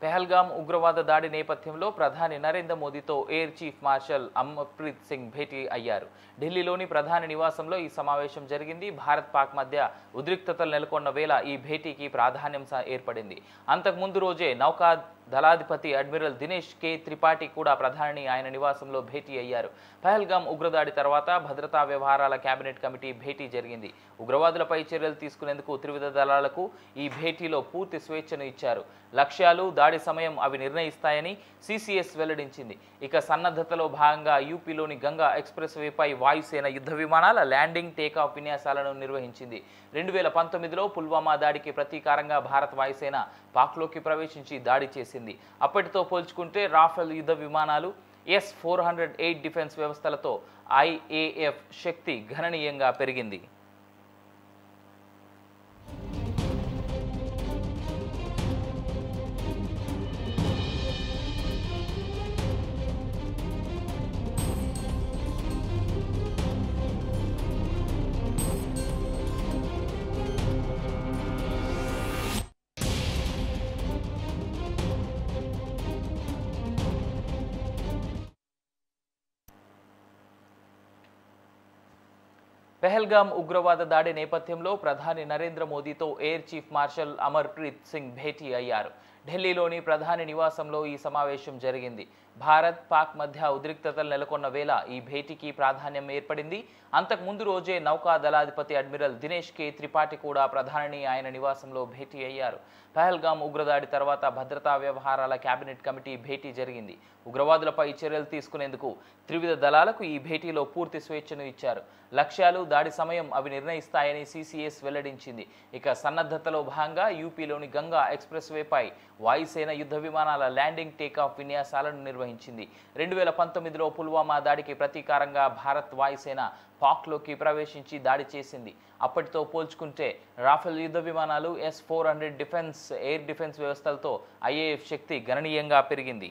పెహల్గాం ఉగ్రవాద దాడి నేపథ్యంలో ప్రధాని నరేంద్ర మోదీతో air chief marshal Amarpreet Singh భేటీ అయ్యారు. ఢిల్లీలోని ప్రధాని నివాసంలో ఈ సమావేశం జరిగింది. భారత్ పాక్ మధ్య ఉద్రిక్తతలు నెలకొన్న వేళ ఈ భేటీకి ప్రాధాన్యం ఏర్పడింది. అంతకుముందు రోజే నౌకా దళాధిపతి అడ్మిరల్ దినేష్ కే త్రిపాఠి కూడా ప్రధాని ఆయన నివాసంలో భేటీ అయ్యారు. పహల్గాం ఉగ్రదాడి తర్వాత భద్రతా వ్యవహారాల కేబినెట్ కమిటీ భేటీ జరిగింది. ఉగ్రవాదులపై చర్యలు తీసుకునేందుకు త్రివిధ దళాలకు ఈ భేటీలో పూర్తి స్వేచ్ఛను ఇచ్చారు. లక్ష్యాలు, దాడి సమయం అవి నిర్ణయిస్తాయని సిసిఎస్ వెల్లడించింది. ఇక సన్నద్ధతలో భాగంగా యూపీలోని గంగా ఎక్స్ప్రెస్ వేపై వాయుసేన యుద్ధ విమానాల ల్యాండింగ్, టేకాఫ్ విన్యాసాలను నిర్వహించింది. 2019లో పుల్వామా దాడికి ప్రతీకారంగా భారత వాయుసేన పాక్లోకి ప్రవేశించి దాడి చేసింది. అప్పటితో పోల్చుకుంటే రాఫెల్ యుద్ధ విమానాలు, S-408 డిఫెన్స్ వ్యవస్థలతో IAF శక్తి గణనీయంగా పెరిగింది. పెహల్గాం ఉగ్రవాద దాడి నేపథ్యంలో ప్రధాని నరేంద్ర మోదీతో air chief marshal Amarpreet Singh భేటీ అయ్యారు. ఢిల్లీలోని ప్రధాని నివాసంలో ఈ సమావేశం జరిగింది. భారత్ పాక్ మధ్య ఉద్రిక్తతలు నెలకొన్న వేళ ఈ భేటీకి ప్రాధాన్యం ఏర్పడింది. అంతకుముందు రోజే నౌకా దళాధిపతి అడ్మిరల్ దినేష్ కే త్రిపాఠి కూడా ప్రధాని ఆయన నివాసంలో భేటీ అయ్యారు. పహల్గాం ఉగ్రదాడి తర్వాత భద్రతా వ్యవహారాల కేబినెట్ కమిటీ భేటీ జరిగింది. ఉగ్రవాదులపై చర్యలు తీసుకునేందుకు త్రివిధ దళాలకు ఈ భేటీలో పూర్తి స్వేచ్ఛను ఇచ్చారు. లక్ష్యాలు, దాడి సమయం అవి నిర్ణయిస్తాయని సిసిఎస్ వెల్లడించింది. ఇక సన్నద్ధతలో భాగంగా యూపీలోని గంగా ఎక్స్ప్రెస్ వేపై వాయుసేన యుద్ధ విమానాల ల్యాండింగ్, టేకాఫ్ విన్యాసాలను నిర్వహించింది. 2019లో పుల్వామా దాడికి ప్రతీకారంగా భారత్ వాయుసేన పాక్లోకి ప్రవేశించి దాడి చేసింది. అప్పటితో పోల్చుకుంటే రాఫెల్ యుద్ధ విమానాలు, S-400 ఎయిర్ డిఫెన్స్ వ్యవస్థలతో IAF శక్తి గణనీయంగా పెరిగింది.